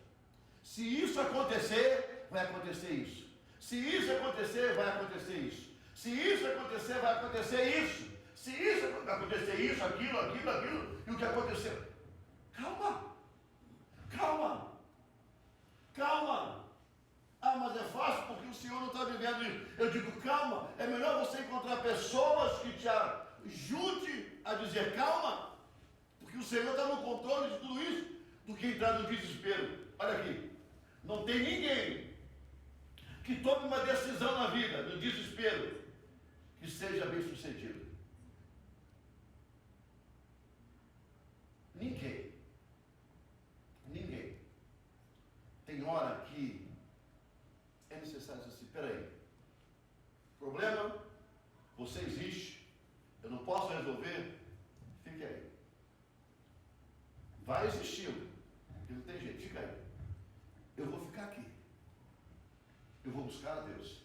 Se isso acontecer, vai acontecer isso. Se isso acontecer, vai acontecer isso. Se isso acontecer, vai acontecer isso. Se isso acontecer, isso, aquilo, e o que aconteceu? Calma. Ah, mas é fácil porque o Senhor não está vivendo isso. Eu digo, calma, é melhor você encontrar pessoas que te ajudem a dizer calma, porque o Senhor está no controle de tudo isso, do que entrar no desespero. Olha aqui, não tem ninguém que tome uma decisão na vida, no desespero, que seja bem sucedido. Ninguém. Tem hora que é necessário dizer assim, peraí, problema, você existe, eu não posso resolver, fique aí. Vai existindo, porque não tem jeito, fica aí. Eu vou ficar aqui. Eu vou buscar a Deus.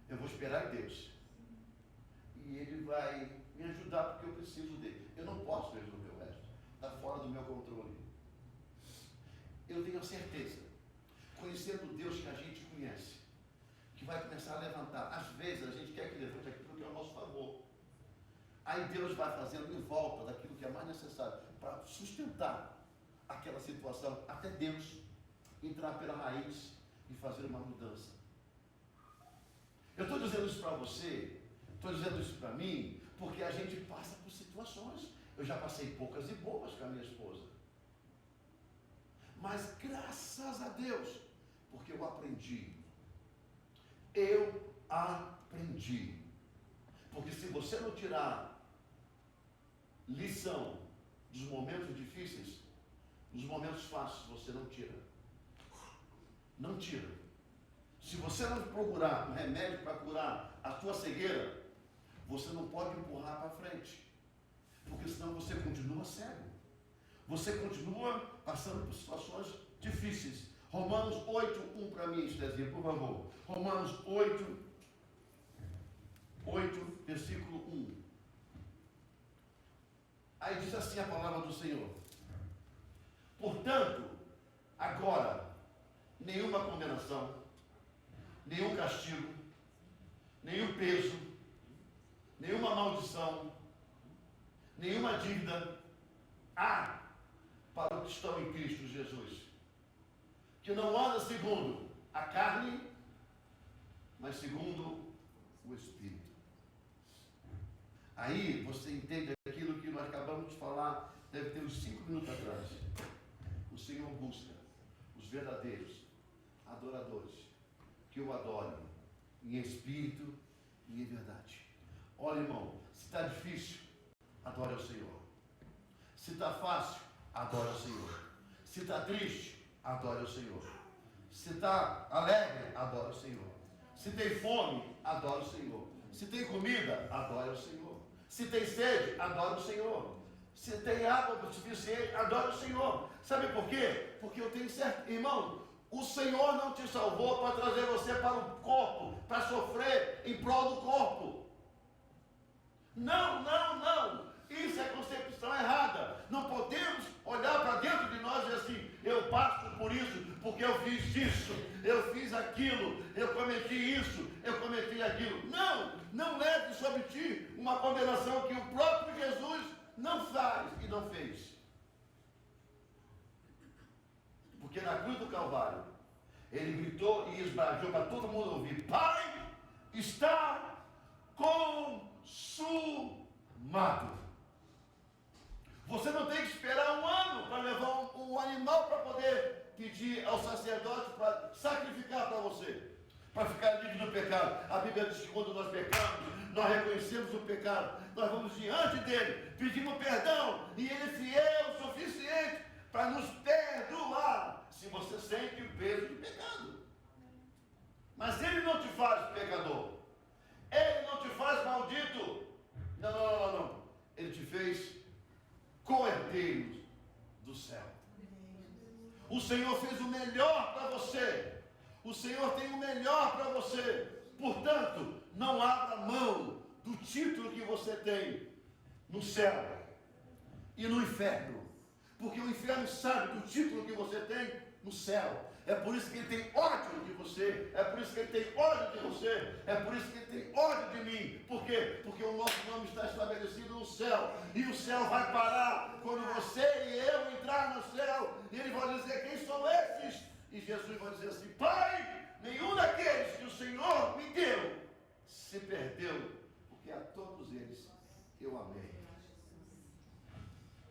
Eu vou esperar em Deus. E Ele vai me ajudar porque eu preciso dele. Eu não posso resolver o resto. Está fora do meu controle. Eu tenho a certeza, conhecendo o Deus que a gente conhece, que vai começar a levantar. Às vezes a gente quer que levante aquilo que é ao nosso favor. Aí Deus vai fazendo em volta daquilo que é mais necessário para sustentar aquela situação, até Deus entrar pela raiz e fazer uma mudança. Eu estou dizendo isso para você, estou dizendo isso para mim, porque a gente passa por situações. Eu já passei poucas e boas com a minha esposa. Mas graças a Deus, porque eu aprendi. Eu aprendi. Porque se você não tirar lição dos momentos difíceis, dos momentos fáceis você não tira. Não tira. Se você não procurar um remédio para curar a tua cegueira, você não pode empurrar para frente. Porque senão você continua cego. Você continua passando por situações difíceis. Romanos 8:1 para mim, Estezinho, por favor. Romanos 8, versículo 1. Aí diz assim a palavra do Senhor. Portanto, agora, nenhuma condenação, nenhum castigo, nenhum peso, nenhuma maldição, nenhuma dívida há para os que estão em Cristo Jesus, que não anda segundo a carne, mas segundo o Espírito. Aí você entende aquilo que nós acabamos de falar, deve ter uns 5 minutos atrás. O Senhor busca os verdadeiros adoradores que o adorem em espírito e em verdade. Olha, irmão, se está difícil, adore ao Senhor. Se está fácil, adore ao Senhor. Se está triste, adore ao Senhor. Se está alegre, adore ao Senhor. Se tem fome, adore ao Senhor. Se tem comida, adore ao Senhor. Se tem sede, adore o Senhor. Se tem água suficiente, adore o Senhor. Sabe por quê? Porque eu tenho certo, irmão, o Senhor não te salvou para trazer você para o corpo, para sofrer em prol do corpo. Não, não, não. Isso é concepção errada. Não podemos olhar para dentro de nós e dizer assim, eu passo por isso, porque eu fiz isso, eu fiz aquilo, eu cometi isso, eu cometi aquilo. Não, não leve sobre ti uma condenação que o próprio Jesus não faz e não fez. Porque na cruz do Calvário, ele gritou e esbravejou para todo mundo ouvir, Pai, está consumado. Você não tem que esperar um ano para levar um animal para poder pedir ao sacerdote para sacrificar para você, para ficar livre do pecado. A Bíblia diz que quando nós pecamos, nós reconhecemos o pecado, nós vamos diante dele, pedimos perdão, e ele é fiel o suficiente para nos perdoar, se você sente o peso do pecado. Mas ele não te faz pecador, ele não te faz maldito. Não, não, não, não. Ele te fez co-herdeiros do céu. O Senhor fez o melhor para você. O Senhor tem o melhor para você. Portanto, não abra mão do título que você tem no céu e no inferno. Porque o inferno sabe do título que você tem no céu. É por isso que ele tem ódio de você. É por isso que ele tem ódio de você. É por isso que ele tem ódio de mim. Por quê? Porque o nosso nome está estabelecido no céu. E o céu vai parar quando você e eu entrar no céu. E ele vai dizer, quem são esses? E Jesus vai dizer assim, Pai, nenhum daqueles que o Senhor me deu se perdeu, porque a todos eles eu amei.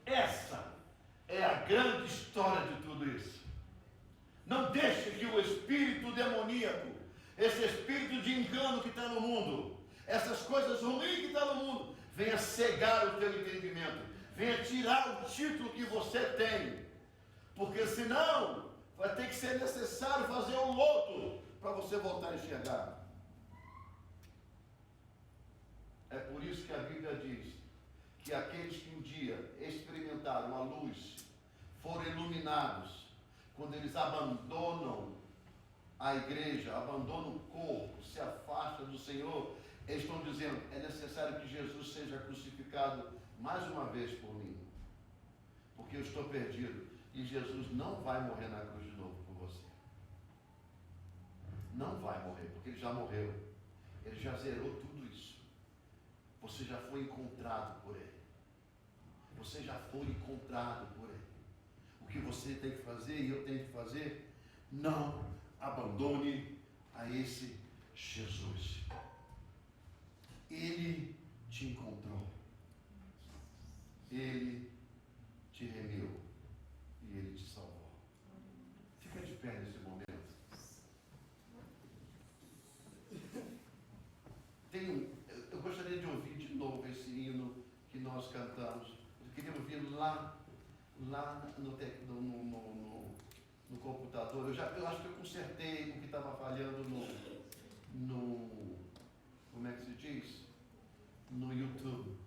Essa é a grande história de tudo isso. Não deixe que o espírito demoníaco, esse espírito de engano que está no mundo, essas coisas ruins que estão no mundo, venha cegar o teu entendimento, venha tirar o título que você tem, porque senão vai ter que ser necessário fazer um lodo para você voltar a enxergar. É por isso que a Bíblia diz que aqueles que um dia experimentaram a luz, foram iluminados, quando eles abandonam a igreja, abandonam o corpo, se afastam do Senhor, eles estão dizendo, é necessário que Jesus seja crucificado mais uma vez por mim, porque eu estou perdido, e Jesus não vai morrer na cruz de novo por você. Não vai morrer, porque ele já morreu, ele já zerou tudo isso. Você já foi encontrado por Ele. Você já foi encontrado por Ele. O que você tem que fazer e eu tenho que fazer, não abandone a esse Jesus. Ele te encontrou. Ele te remiu. E Ele te salvou. Fica de pé nesse momento. Eu gostaria de ouvir de novo esse hino que nós cantamos. Eu queria ouvir lá no computador. Eu acho que eu consertei o que estava falhando como é que se diz? No YouTube.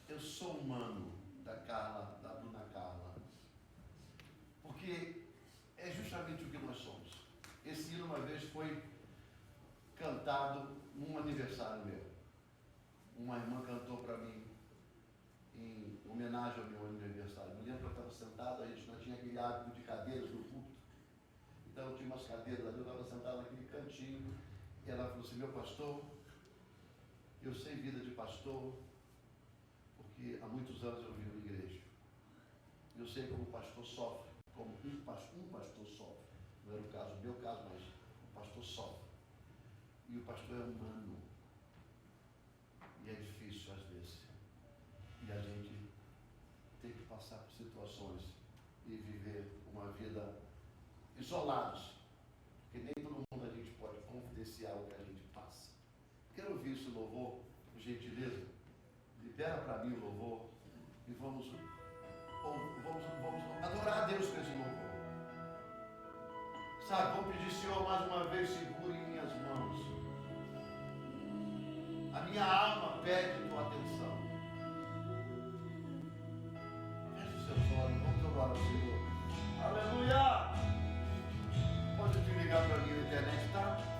Eu sou humano, da Bruna Carla. Porque é justamente o que nós somos. Esse hino uma vez foi cantado num aniversário meu. Uma irmã cantou para mim em homenagem ao meu aniversário. Me lembro que eu estava sentado, a gente não tinha aquele hábito de cadeiras no culto. Então tinha umas cadeiras ali, eu estava sentado naquele cantinho. E ela falou assim: meu pastor, eu sei vida de pastor, porque há muitos anos eu vivo na igreja. Eu sei como o pastor sofre, como um pastor sofre. Não era o caso, o meu caso, mas o pastor sofre. E o pastor é humano. E é difícil às vezes. E a gente tem que passar por situações e viver uma vida isolados. Porque nem todo mundo a gente pode confidenciar o que a gente passa. Quero ouvir esse louvor, por gentileza. Libera para mim o louvor e vamos adorar a Deus com esse louvor. Sabe, vou pedir, Senhor, mais uma vez, segure em minhas mãos. A minha alma pede tua atenção. Feche os seus olhos, vamos adorar ao Senhor. Aleluia! Pode te ligar para mim na internet, tá?